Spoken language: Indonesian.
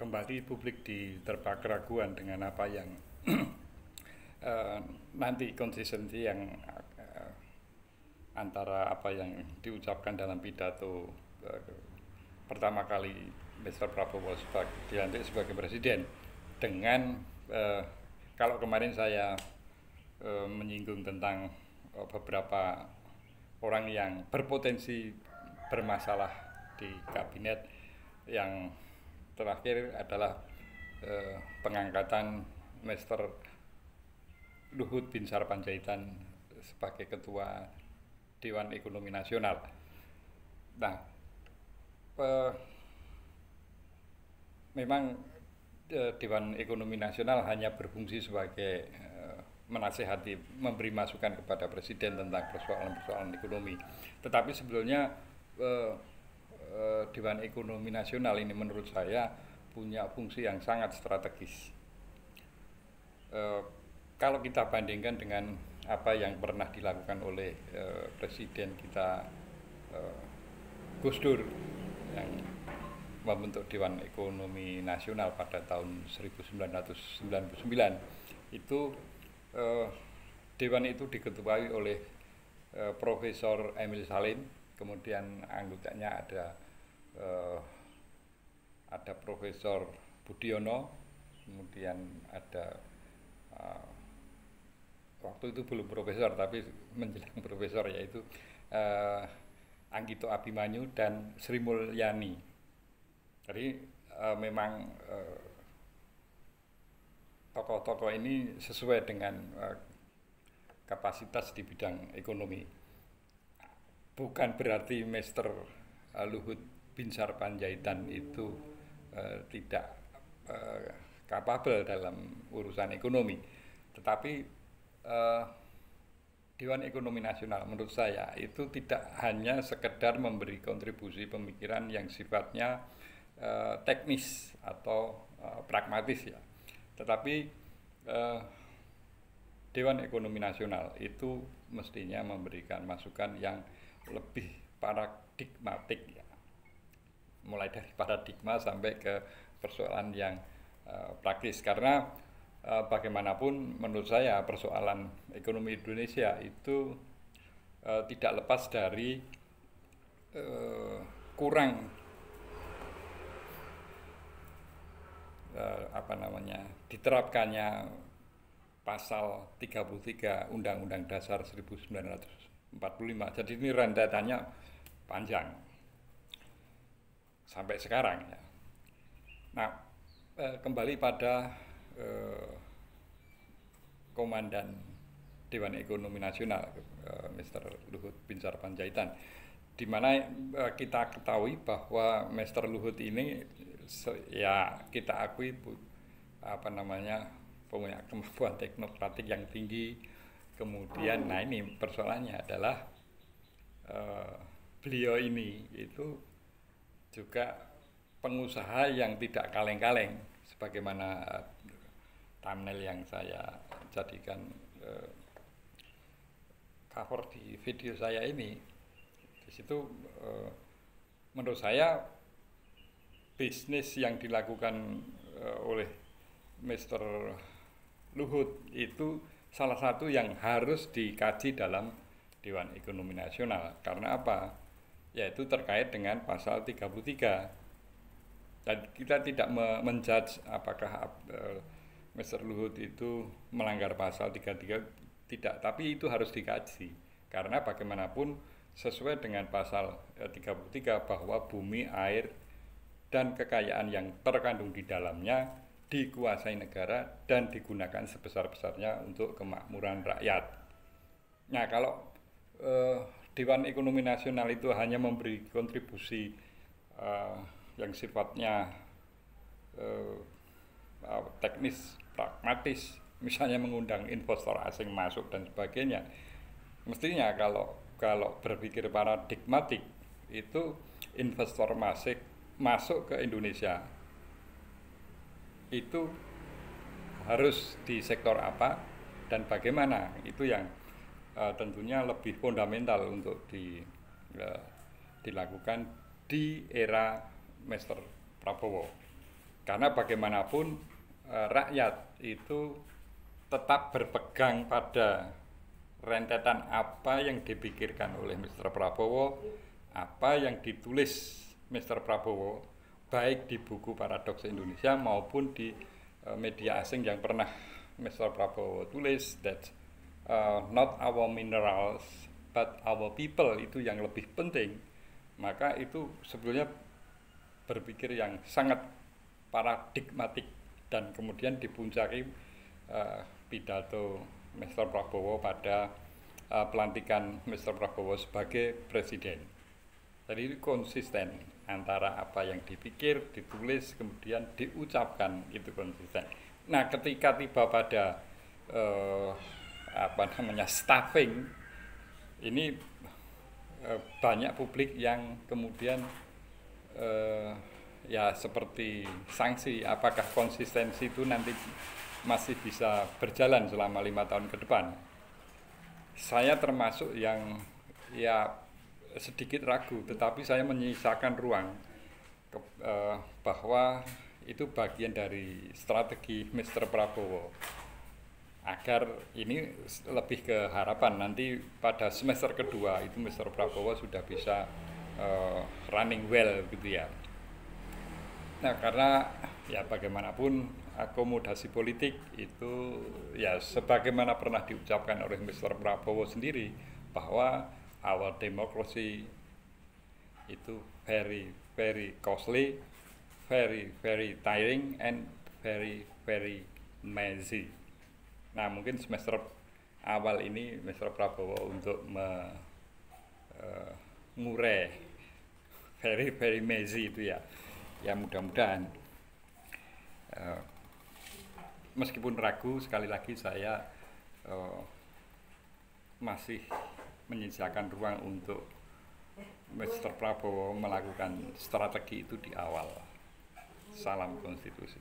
kembali publik diterpa keraguan dengan apa yang nanti konsistensi yang antara apa yang diucapkan dalam pidato pertama kali Mr. Prabowo dilantik sebagai presiden dengan kalau kemarin saya menyinggung tentang beberapa orang yang berpotensi bermasalah di kabinet. Yang terakhir adalah pengangkatan Mr. Luhut Binsar Panjaitan sebagai Ketua Dewan Ekonomi Nasional. Nah, memang Dewan Ekonomi Nasional hanya berfungsi sebagai menasihati, memberi masukan kepada Presiden tentang persoalan-persoalan ekonomi. Tetapi sebetulnya Dewan Ekonomi Nasional ini menurut saya punya fungsi yang sangat strategis. Kalau kita bandingkan dengan apa yang pernah dilakukan oleh Presiden kita Gus Dur yang membentuk Dewan Ekonomi Nasional pada tahun 1999, itu Dewan itu diketuai oleh Profesor Emil Salim, kemudian anggotanya ada Profesor Budiono, kemudian ada waktu itu belum profesor tapi menjelang profesor, yaitu Anggito Abimanyu dan Sri Mulyani. Jadi memang tokoh-tokoh ini sesuai dengan kapasitas di bidang ekonomi. Bukan berarti Mr. Luhut Binsar Panjaitan itu tidak kapabel dalam urusan ekonomi, tetapi Dewan Ekonomi Nasional menurut saya itu tidak hanya sekedar memberi kontribusi pemikiran yang sifatnya teknis atau pragmatis ya, tetapi Dewan Ekonomi Nasional itu mestinya memberikan masukan yang lebih paradigmatik ya, mulai dari paradigma sampai ke persoalan yang praktis, karena bagaimanapun menurut saya persoalan ekonomi Indonesia itu tidak lepas dari kurang diterapkannya pasal 33 Undang-Undang Dasar 1945. Jadi ini rentetannya panjang sampai sekarang ya. Nah, kembali pada Komandan Dewan Ekonomi Nasional Mr. Luhut Binsar Panjaitan, di mana kita ketahui bahwa Mr. Luhut ini ya kita akui punya kemampuan teknokratik yang tinggi. Kemudian nah ini persoalannya adalah beliau ini itu juga pengusaha yang tidak kaleng-kaleng, sebagaimana thumbnail yang saya jadikan cover di video saya ini. Di situ menurut saya bisnis yang dilakukan oleh Mr. Luhut itu salah satu yang harus dikaji dalam Dewan Ekonomi Nasional. Karena apa? Yaitu terkait dengan pasal 33. Dan kita tidak menjudge apakah Mr. Luhut itu melanggar pasal 33, tidak, tapi itu harus dikaji. Karena bagaimanapun sesuai dengan pasal 33 bahwa bumi, air, dan kekayaan yang terkandung di dalamnya dikuasai negara dan digunakan sebesar-besarnya untuk kemakmuran rakyat. Nah, kalau Dewan Ekonomi Nasional itu hanya memberi kontribusi yang sifatnya teknis, pragmatis, misalnya mengundang investor asing masuk dan sebagainya, mestinya kalau berpikir paradigmatik itu investor masuk ke Indonesia itu harus di sektor apa dan bagaimana, itu yang tentunya lebih fundamental untuk dilakukan di era Mr. Prabowo. Karena bagaimanapun rakyat itu tetap berpegang pada rentetan apa yang dipikirkan oleh Mr. Prabowo, apa yang ditulis Mr. Prabowo, baik di buku Paradoks Indonesia maupun di media asing yang pernah Mr. Prabowo tulis, that not our minerals but our people, itu yang lebih penting. Maka itu sebetulnya berpikir yang sangat paradigmatik, dan kemudian dipuncaki pidato Mr. Prabowo pada pelantikan Mr. Prabowo sebagai presiden. Jadi konsisten antara apa yang dipikir, ditulis, kemudian diucapkan, itu konsisten. Nah, ketika tiba pada staffing ini, banyak publik yang kemudian ya seperti sanksi, apakah konsistensi itu nanti masih bisa berjalan selama 5 tahun ke depan. Saya termasuk yang ya sedikit ragu, tetapi saya menyisakan ruang bahwa itu bagian dari strategi Mr. Prabowo agar ini lebih ke harapan nanti pada semester kedua itu Mr. Prabowo sudah bisa running well gitu ya. Nah, karena ya bagaimanapun akomodasi politik itu ya sebagaimana pernah diucapkan oleh Mr. Prabowo sendiri, bahwa our democracy itu very very costly, very very tiring, and very very messy. Nah, mungkin semester awal ini Mr. Prabowo untuk mengurai very very messy itu ya. Ya mudah-mudahan, meskipun ragu, sekali lagi saya masih menyisakan ruang untuk Mr. Prabowo melakukan strategi itu di awal. Salam konstitusi.